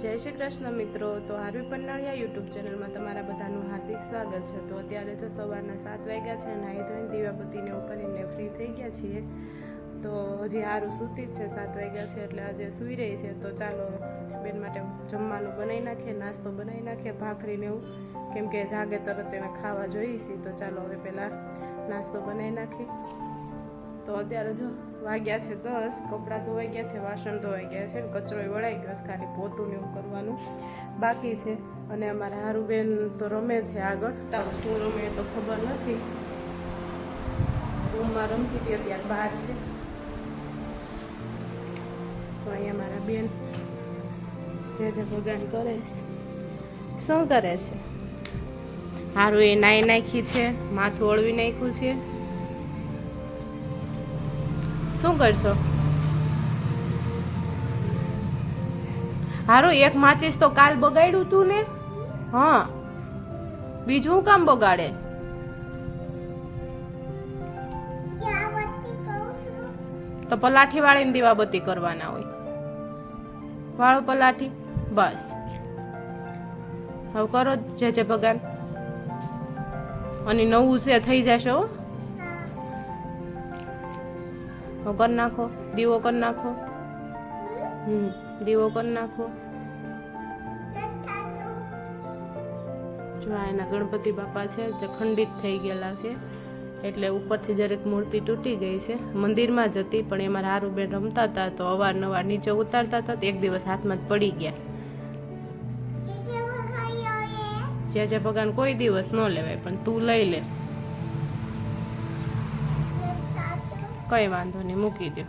જય શ્રી કૃષ્ણ મિત્રો. તો આરવી પન્નાળિયા યુટ્યુબ ચેનલમાં તમારા બધાનું હાર્દિક સ્વાગત છે. તો અત્યારે જો સવારના 7 વાગ્યા છે, નાહી ધોઈને દીવાબત્તીને એવું કરીને ફ્રી થઈ ગયા છીએ. તો હજી સારું સૂતી જ છે, 7 વાગ્યા છે એટલે આજે સૂઈ રહી છે. તો ચાલો બેન માટે જમવાનું બનાવી નાખીએ, નાસ્તો બનાવી નાખીએ, ભાખરીને એવું, કેમ કે જાગે તરત એને ખાવા જોઈશી. તો ચાલો હવે પહેલાં નાસ્તો બનાવી નાખીએ. તો અત્યારે જો વાગ્યા છે 10, કપડાં ધોવાઈ ગયા છે, વાસણ ધોવાઈ ગયા છે, કચરો વળાઈ ગયો છે, ખાલી પોતું ને એવું કરવાનું બાકી છે. અને અમારા હારુબેન તો રમે છે આગળ, શું રમે તો ખબર નથી, રૂમમાં રમતી હતી, અત્યારે બહાર છે. તો અહીંયા મારા બેન જે ભગવાન કરે શું કરે છે. હારું એ નાઈ નાખી છે, માથું ઓળવી નાખ્યું છે. શું કરશો? હારું એક માચીસ તો કાલ બગાડ્યું તું ને. હા, બીજું હું કામ બગાડે? તો પલાઠી વાળીને દીવાબત્તી કરવાના હોય. વાળો પલાઠી, બસ હવે કરો જે ભગવાન. અને નવું છે થઈ જશે હો. કરી નાખો, દીવો કરી નાખો. દીવો કરી નાખો. જો એના ગણપતિ બાપા છે જે ખંડિત થઈ ગયેલા છે, એટલે ઉપરથી જરીક મૂર્તિ તૂટી ગઈ છે. મંદિરમાં જ હતી, પણ એ મારા હારુબેન રમતા હતા તો અવારનવાર નીચે ઉતારતા હતા. એક દિવસ હાથમાં જ પડી ગયા. જે ભગવાન કોઈ દિવસ ન લેવાય, પણ તું લઈ લે, કઈ વાંધો નહીં, મૂકી દો.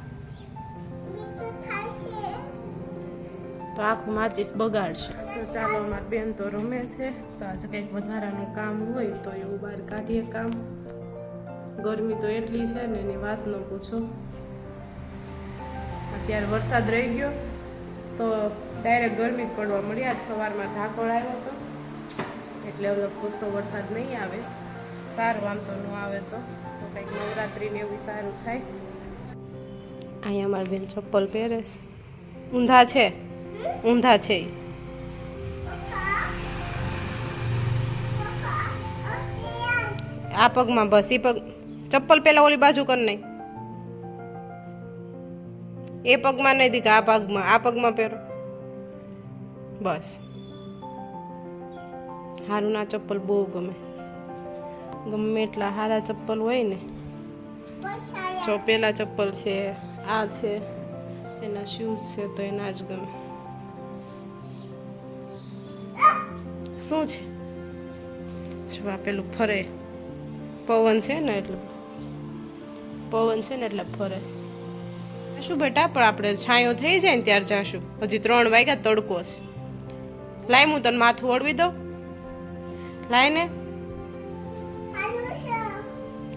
તો આખું માચીસ બગાડશે. તો ચાલો, અમારી બેન તો રમે છે. તો આજે કંઈક વધારાનું કામ હોય તો એવું બહાર કાઢીએ કામ. ગરમી તો એટલી છે ને એની વાત ન પૂછો. અત્યારે વરસાદ રહી ગયો તો ડાયરેક્ટ ગરમી જ પડવા મળી. આજ સવારમાં ઝાકળ આવ્યો હતો, એટલે હવે પૂરતો વરસાદ નહીં આવે. સારું, આમ તો ન આવે તો કંઈક નવરાત્રિને એવું સારું થાય. અહીંયા મારી બેન ચપ્પલ પહેરે, ઊંધા છે, ઊંધા છે. આ પગમાં બસ, એ પગ ચપ્પલ પેલા ઓલી બાજુ કર નહીં, એ પગમાં નહીં દીધા, આ પગમાં પહેરો બસ. હારું ના ચપ્પલ બહુ ગમે, ગમે એટલા સારા ચપ્પલ હોય ને. જો પેલા ચપ્પલ છે, આ છે, એના શૂઝ છે તો એના જ ગમે. શું છે? જો આ પેલું ફરે, પવન છે ને એટલે ફરે. શું બેટા, પણ આપણે છાંયો થઈ જાય ને ત્યારે જાશું. હજી 3 વાગ્યા, તડકો છે. લાય હું તને માથું ઓળવી દઉં. લાય ને,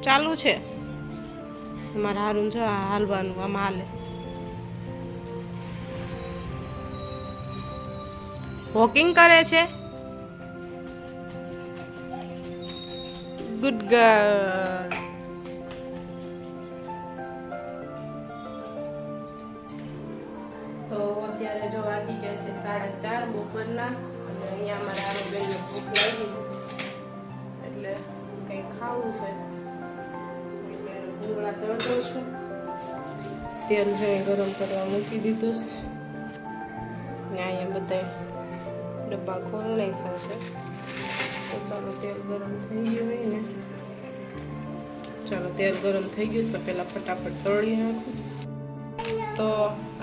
ચાલુ છે. અમારા હારું જો હાલવાનું, આમાં હાલે. વોકિંગ કરે છે. Good girl. તો અત્યારે જો વાગી ગયા છે 4:30 બપોરના. અને અહીંયા અમારા હારુબેનને ભૂખ લાગી છે, એટલે કંઈક ખાવું છે. ભૂંગળા તળતો છું, તેલ છે ગરમ કરવા મૂકી દીધું છે. અહીંયા બધા ડબ્બા ખોલ નાખ્યા છે. તો ચાલો, તેલ ગરમ થઈ ગયું હોય ને, ચાલો તેલ ગરમ થઈ ગયું તો પહેલાં ફટાફટ તળી નાખું. તો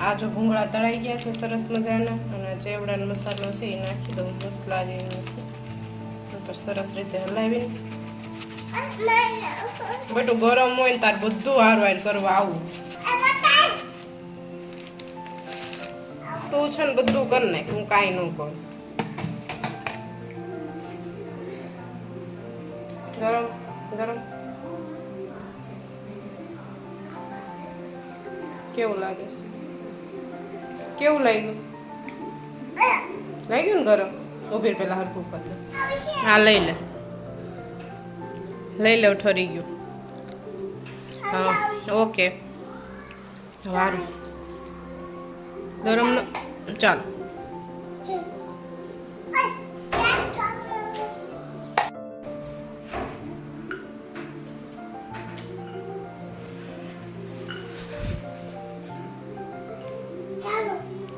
આ જો ભૂંગળા તળાઈ ગયા છે સરસ મજાના, અને ચેવડાનો મસાલો છે એ નાખી દઉં, મસ્ત લાગે એનું. પછી સરસ રીતે હલાવીને, બેટું ગરમ હોય ને તાર બધું હારવાર કરવા આવું. તું છે ને બધું કરી નાખ, હું કાંઈ ન કરું. ગરમ ગરમ કેવું લાગે છે? કેવું લાગ્યું? લાગ્યું ને ગરમ? ઉભી પેલા હરખું કરી દે. હા, લઈ લે, ઠરી ગયું. હા, ઓકે, સારું. ગરમ ચાલો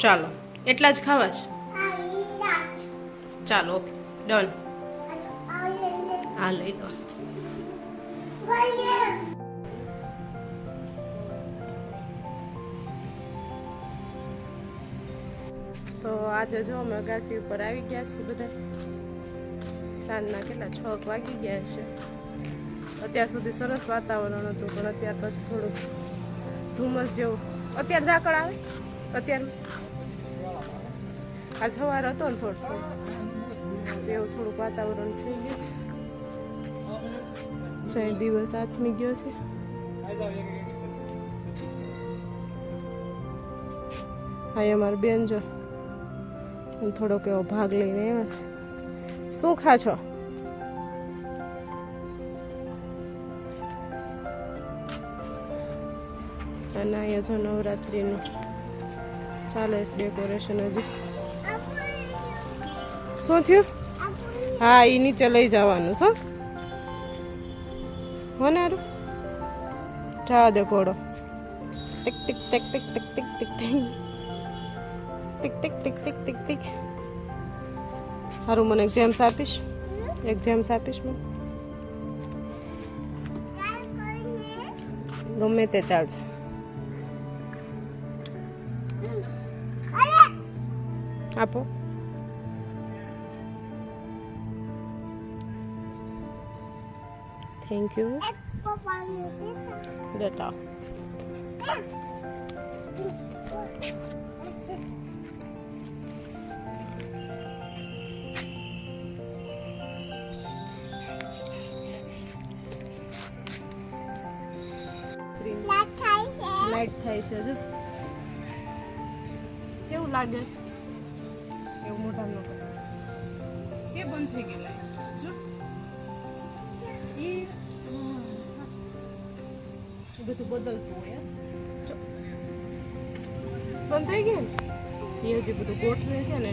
ચાલો એટલા જ ખાવા છે. ચાલો ઓકે ડન. હા લઈ લો. તો આજે જો અમે અગાસી ઉપર આવી ગયા છીએ બધા. સાંજના કેટલા 6 વાગી ગયા છે. અત્યાર સુધી સરસ વાતાવરણ હતું પણ અત્યાર પછી થોડુંક ધુમ્મસ જેવું. અત્યારે ઝાકળ આવે અત્યારે આ સવાર હતો ને થોડું એવું થોડુંક વાતાવરણ થઈ ગયું છે. ચાર દિવસ આથમી ગયો છે. હા અમારી બેન જો થોડોક એવો ભાગ લઈને આવ્યા છે. શું ખા છો? અને અહીંયા જો નવરાત્રિનું ચાલે છે ડેકોરેશન હજી. શું થયું? હા એ નીચે લઈ જવાનું છો હો ને હારું. જવા દે ઘોડો. Tick tick tick tick tick tick tick tick tick tick tick tick tick. સારું મને એક જેમ્સ આપીશ? એક જેમ્સ આપીશ મને? ગમે તે ચાલશે. આપો. Thank you. દેતા લાઈટ થાય છે જો કેવું લાગે છે એવું મોટા ન કરે કે બંધ થઈ ગઈ લાઈટ જો એ બધું બદલતું હોય જો બંધ થઈ ગયું ને એ હજી બધું ગોઠવે છે ને